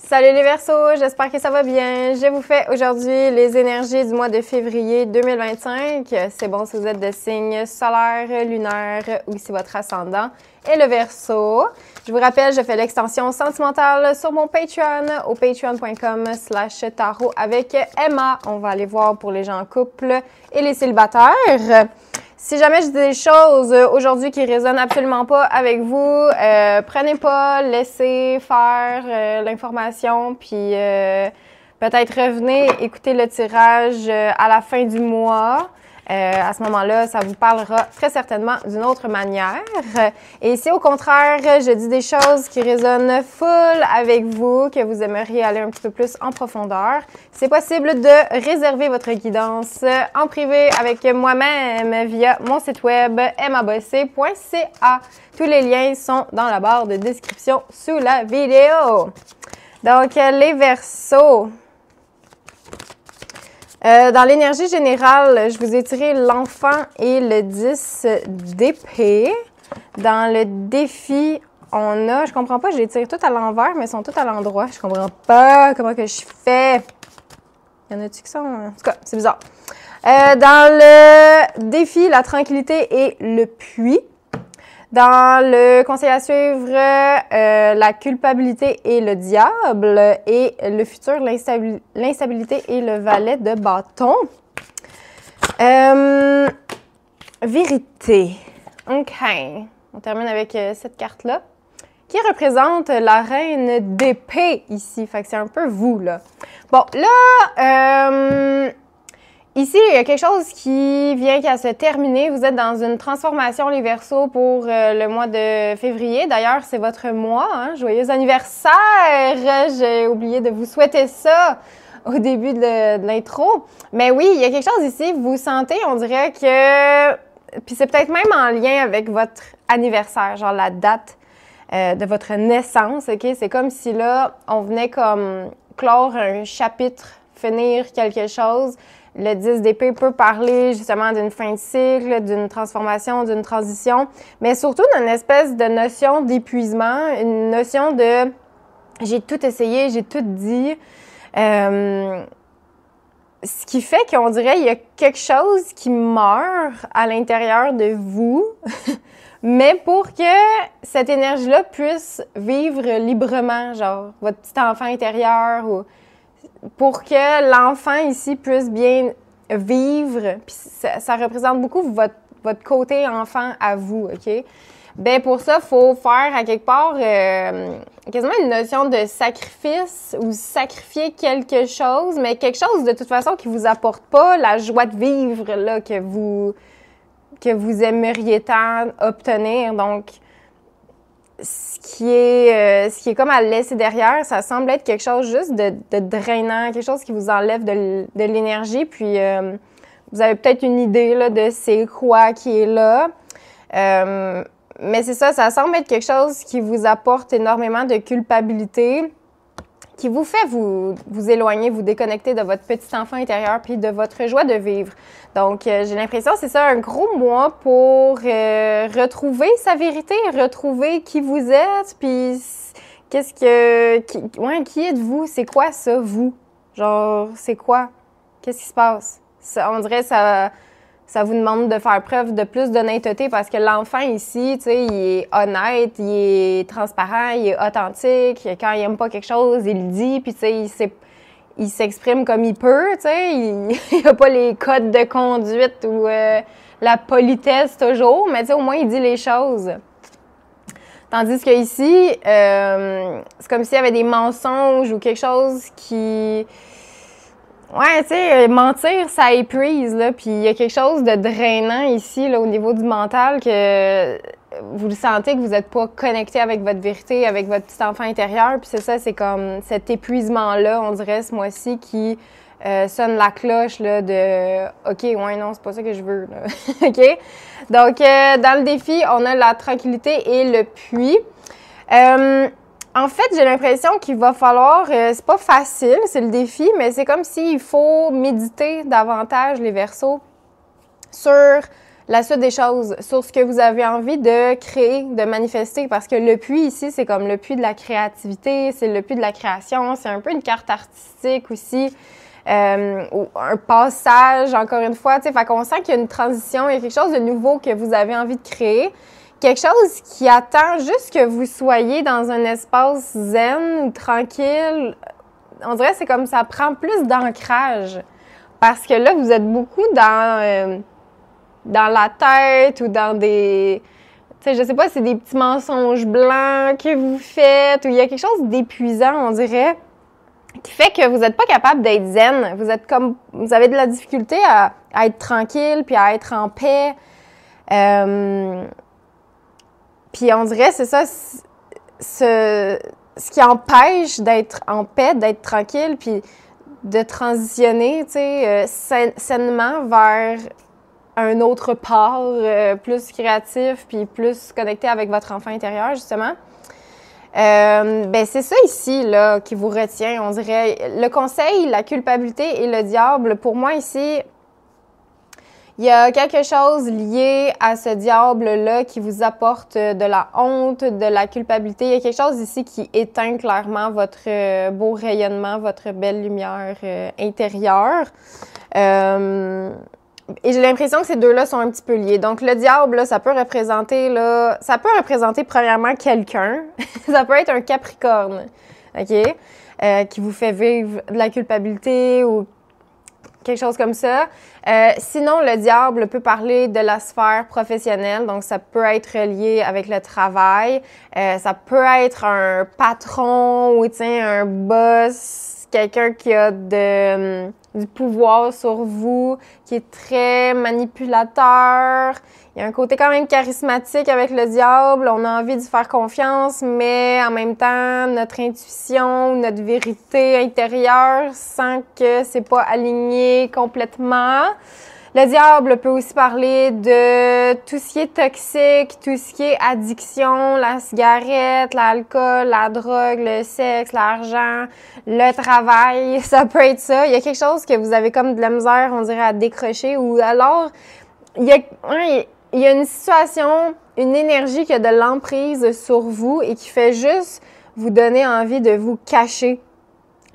Salut les Verseaux, j'espère que ça va bien. Je vous fais aujourd'hui les énergies du mois de février 2025. C'est bon si vous êtes de signe solaire, lunaire ou si votre ascendant est le Verseau. Je vous rappelle, je fais l'extension sentimentale sur mon Patreon au patreon.com/tarot avec Emma. On va aller voir pour les gens en couple et les célibataires. Si jamais je dis des choses aujourd'hui qui résonnent absolument pas avec vous, prenez pas, laissez faire l'information, puis peut-être revenez écouter le tirage à la fin du mois. À ce moment-là, ça vous parlera très certainement d'une autre manière. Et si au contraire, je dis des choses qui résonnent full avec vous, que vous aimeriez aller un petit peu plus en profondeur, c'est possible de réserver votre guidance en privé avec moi-même via mon site web emmabossé.ca. Tous les liens sont dans la barre de description sous la vidéo. Donc, les Verseaux. Dans l'énergie générale, je vous ai tiré l'enfant et le 10 d'épée. Dans le défi, on a, je comprends pas, je les tire toutes à l'envers, mais elles sont toutes à l'endroit. Je comprends pas comment que je fais. Y en a-tu qui sont? En tout cas, c'est bizarre. Dans le défi, la tranquillité et le puits. Dans le conseil à suivre, la culpabilité et le diable. Et le futur, l'instabilité et le valet de bâton. Vérité. OK. On termine avec cette carte-là, qui représente la reine d'épée ici. Fait que c'est un peu vous, là. Bon, là... ici, il y a quelque chose qui vient qu'à se terminer. Vous êtes dans une transformation, les Verseaux, pour le mois de février. D'ailleurs, c'est votre mois. Hein? Joyeux anniversaire! J'ai oublié de vous souhaiter ça au début de l'intro. Mais oui, il y a quelque chose ici. Vous sentez, on dirait que... Puis c'est peut-être même en lien avec votre anniversaire, genre la date de votre naissance. OK? C'est comme si là, on venait comme clore un chapitre, finir quelque chose. Le 10 d'épée peut parler justement d'une fin de cycle, d'une transformation, d'une transition, mais surtout d'une espèce de notion d'épuisement, une notion de « j'ai tout essayé, j'ai tout dit ». Ce qui fait qu'on dirait qu'il y a quelque chose qui meurt à l'intérieur de vous, mais pour que cette énergie-là puisse vivre librement, genre votre petit enfant intérieur ou... Pour que l'enfant ici puisse bien vivre, puis ça représente beaucoup votre côté enfant à vous, OK? Bien, pour ça, il faut faire à quelque part quasiment une notion de sacrifice ou sacrifier quelque chose, mais quelque chose de toute façon qui vous apporte pas la joie de vivre là, que vous aimeriez tant obtenir. Donc, ce qui est comme à laisser derrière, ça semble être quelque chose juste de drainant, quelque chose qui vous enlève de l'énergie. Puis, vous avez peut-être une idée là, de c'est quoi qui est là. Mais c'est ça, ça semble être quelque chose qui vous apporte énormément de culpabilité, qui vous fait vous éloigner, vous déconnecter de votre petit enfant intérieur puis de votre joie de vivre. Donc, j'ai l'impression que c'est ça, un gros mois pour retrouver sa vérité, retrouver qui vous êtes, puis qui êtes-vous? C'est quoi ça, vous? Genre, c'est quoi? Qu'est-ce qui se passe? Ça, on dirait ça vous demande de faire preuve de plus d'honnêteté parce que l'enfant ici, tu sais, il est honnête, il est transparent, il est authentique. Quand il aime pas quelque chose, il le dit, puis tu sais, il s'exprime comme il peut, tu sais. Il a pas les codes de conduite ou la politesse toujours, mais tu sais, au moins, il dit les choses. Tandis que ici, c'est comme s'il y avait des mensonges ou quelque chose qui... Ouais, tu sais, mentir, ça épuise, là. Puis il y a quelque chose de drainant ici, là, au niveau du mental, que vous le sentez que vous n'êtes pas connecté avec votre vérité, avec votre petit enfant intérieur. Puis c'est ça, c'est comme cet épuisement-là, on dirait, ce mois-ci, qui sonne la cloche, là, de « OK, ouais, non, c'est pas ça que je veux, là. » OK? Donc, dans le défi, on a la tranquillité et le puits. En fait, j'ai l'impression qu'il va falloir, c'est pas facile, c'est le défi, mais c'est comme s'il faut méditer davantage, les Verseaux, sur la suite des choses, sur ce que vous avez envie de créer, de manifester, parce que le puits ici, c'est comme le puits de la créativité, c'est le puits de la création, c'est un peu une carte artistique aussi, ou un passage, encore une fois, tu sais, fait qu'on sent qu'il y a une transition, il y a quelque chose de nouveau que vous avez envie de créer, quelque chose qui attend juste que vous soyez dans un espace zen, tranquille. On dirait que c'est comme ça prend plus d'ancrage, parce que là, vous êtes beaucoup dans la tête ou dans des... Tu sais, je sais pas, c'est des petits mensonges blancs que vous faites, ou il y a quelque chose d'épuisant, on dirait, qui fait que vous n'êtes pas capable d'être zen. Vous êtes comme... Vous avez de la difficulté à être tranquille, puis à être en paix. Puis on dirait, c'est ça, ce qui empêche d'être en paix, d'être tranquille, puis de transitionner, tu sais, sainement vers un autre part plus créatif, puis plus connecté avec votre enfant intérieur, justement. Ben c'est ça ici, là, qui vous retient, on dirait. Le conseil, la culpabilité et le diable, pour moi ici, il y a quelque chose lié à ce diable-là qui vous apporte de la honte, de la culpabilité. Il y a quelque chose ici qui éteint clairement votre beau rayonnement, votre belle lumière intérieure. Et j'ai l'impression que ces deux-là sont un petit peu liés. Donc, le diable, là, ça peut représenter premièrement quelqu'un. Ça peut être un capricorne, OK? Qui vous fait vivre de la culpabilité ou quelque chose comme ça. Sinon, le diable peut parler de la sphère professionnelle, donc ça peut être lié avec le travail. Ça peut être un patron ou un boss, quelqu'un qui a du pouvoir sur vous, qui est très manipulateur. Il y a un côté quand même charismatique avec le diable. On a envie de faire confiance, mais en même temps, notre intuition, notre vérité intérieure sent que c'est pas aligné complètement. Le diable peut aussi parler de tout ce qui est toxique, tout ce qui est addiction, la cigarette, l'alcool, la drogue, le sexe, l'argent, le travail. Ça peut être ça. Il y a quelque chose que vous avez comme de la misère, on dirait, à décrocher, ou alors il y a une situation, une énergie qui a de l'emprise sur vous et qui fait juste vous donner envie de vous cacher.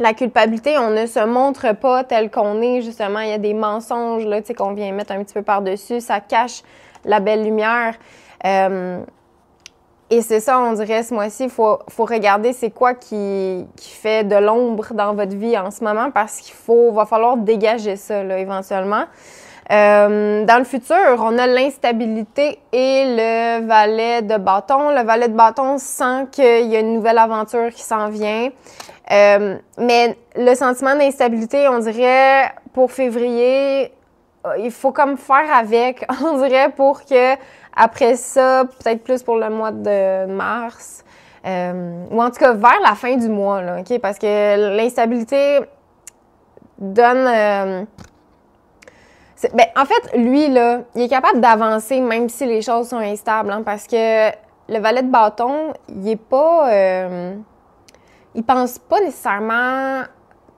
La culpabilité, on ne se montre pas tel qu'on est, justement. Il y a des mensonges là, qu'on vient mettre un petit peu par-dessus. Ça cache la belle lumière. Et c'est ça, on dirait, ce mois-ci, il faut regarder c'est quoi qui fait de l'ombre dans votre vie en ce moment, parce va falloir dégager ça là, éventuellement. Dans le futur, on a l'instabilité et le valet de bâton. Le valet de bâton sent qu'il y a une nouvelle aventure qui s'en vient. Mais le sentiment d'instabilité, on dirait, pour février, il faut comme faire avec, on dirait, pour que après ça, peut-être plus pour le mois de mars, ou en tout cas vers la fin du mois, là, OK? Parce que l'instabilité donne... en fait, lui, là, il est capable d'avancer même si les choses sont instables, hein, parce que le valet de bâton, il est pas... il pense pas nécessairement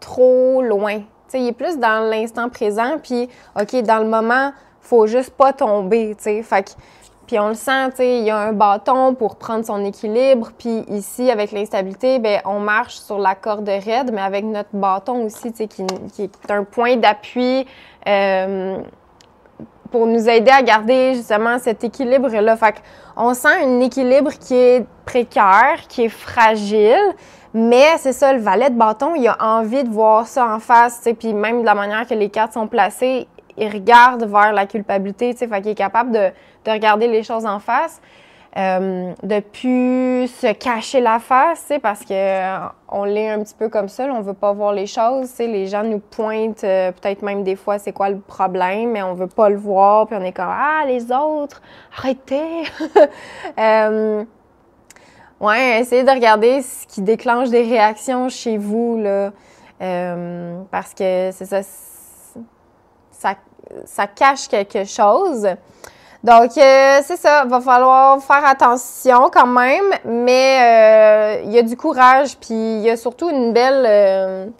trop loin. T'sais, il est plus dans l'instant présent, puis, OK, dans le moment, faut juste pas tomber, tu sais. Fait que, puis on le sent, tu sais, il y a un bâton pour prendre son équilibre, puis ici, avec l'instabilité, ben on marche sur la corde raide, mais avec notre bâton aussi, tu sais, qui est un point d'appui pour nous aider à garder, justement, cet équilibre-là. Fait qu'on sent un équilibre qui est précaire, qui est fragile, mais c'est ça, le valet de bâton, il a envie de voir ça en face, tu sais, puis même de la manière que les cartes sont placées, il regarde vers la culpabilité, tu sais, fait qu'il est capable de regarder les choses en face, de plus se cacher la face, tu sais, parce que on l'est un petit peu comme ça, là, on veut pas voir les choses, tu sais, les gens nous pointent, peut-être même des fois, c'est quoi le problème, mais on veut pas le voir, puis on est comme « Ah, les autres, arrêtez! » Ouais, essayez de regarder ce qui déclenche des réactions chez vous, là, parce que c'est ça cache quelque chose. Donc, c'est ça, va falloir faire attention quand même, mais il y a du courage, puis il y a surtout une belle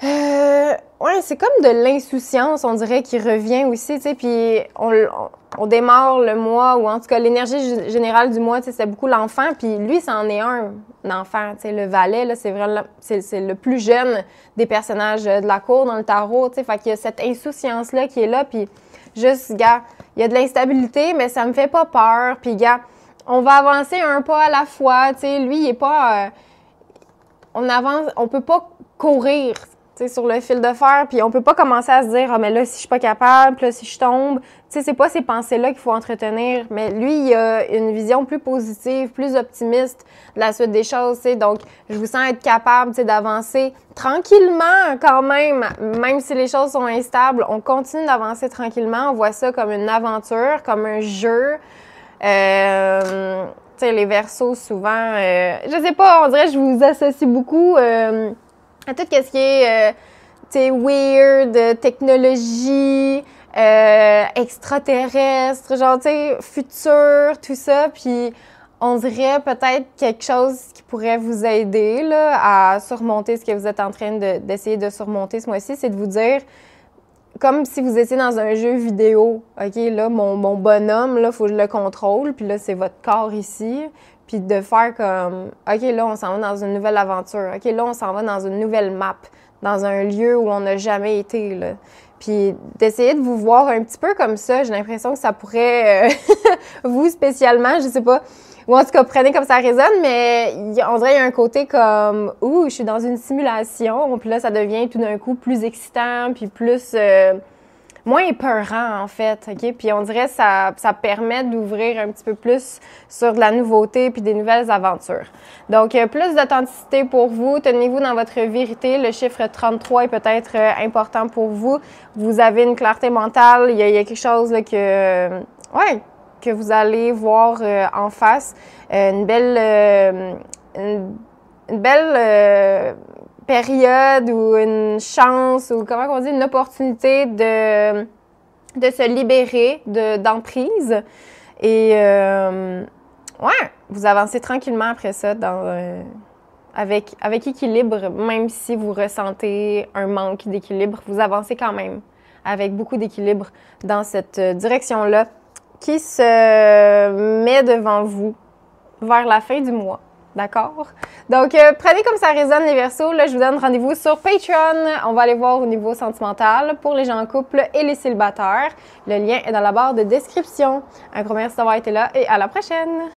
Ouais, c'est comme de l'insouciance, on dirait, qui revient aussi, tu sais, puis on démarre le mois, ou en tout cas, l'énergie générale du mois, tu sais, c'est beaucoup l'enfant, puis lui, c'en est un enfant, tu sais, le valet, là, c'est vraiment, c'est le plus jeune des personnages de la cour dans le tarot, tu sais, fait qu'il y a cette insouciance-là qui est là, puis juste, gars, il y a de l'instabilité, mais ça me fait pas peur, puis gars, on va avancer un pas à la fois, tu sais, lui, il est pas... on avance, on peut pas courir sur le fil de fer, puis on peut pas commencer à se dire « Ah, mais là, si je suis pas capable, puis là, si je tombe... » Tu sais, c'est pas ces pensées-là qu'il faut entretenir, mais lui, il a une vision plus positive, plus optimiste de la suite des choses, tu sais. Donc, je vous sens être capable, tu sais, d'avancer tranquillement quand même si les choses sont instables, on continue d'avancer tranquillement, on voit ça comme une aventure, comme un jeu. Tu sais, les Verseaux, souvent, je sais pas, on dirait que je vous associe beaucoup à tout ce qui est, tu sais, weird, technologie, extraterrestre, genre, tu sais, futur, tout ça. Puis, on dirait peut-être quelque chose qui pourrait vous aider, là, à surmonter ce que vous êtes en train d'essayer de surmonter ce mois-ci, c'est de vous dire, comme si vous étiez dans un jeu vidéo, OK, là, mon bonhomme, là, faut que je le contrôle, puis là, c'est votre corps ici, puis de faire comme, OK, là, on s'en va dans une nouvelle aventure, OK, là, on s'en va dans une nouvelle map, dans un lieu où on n'a jamais été, là. Puis d'essayer de vous voir un petit peu comme ça, j'ai l'impression que ça pourrait, vous spécialement, je sais pas, ou en tout cas, prenez comme ça résonne, mais on dirait qu'il y a un côté comme « Ouh, je suis dans une simulation », puis là, ça devient tout d'un coup plus excitant, puis plus... moins épeurant, en fait, OK? Puis on dirait que ça permet d'ouvrir un petit peu plus sur de la nouveauté puis des nouvelles aventures. Donc, plus d'authenticité pour vous. Tenez-vous dans votre vérité. Le chiffre 33 est peut-être important pour vous. Vous avez une clarté mentale. Il y a quelque chose là, que vous allez voir en face. Une belle période ou une chance ou comment on dit, une opportunité de se libérer d'emprise. Et vous avancez tranquillement après ça avec équilibre, même si vous ressentez un manque d'équilibre, vous avancez quand même avec beaucoup d'équilibre dans cette direction-là qui se met devant vous vers la fin du mois. D'accord? Donc, prenez comme ça résonne les Verseaux. Là, je vous donne rendez-vous sur Patreon. On va aller voir au niveau sentimental pour les gens en couple et les célibataires. Le lien est dans la barre de description. Un gros merci d'avoir été là et à la prochaine!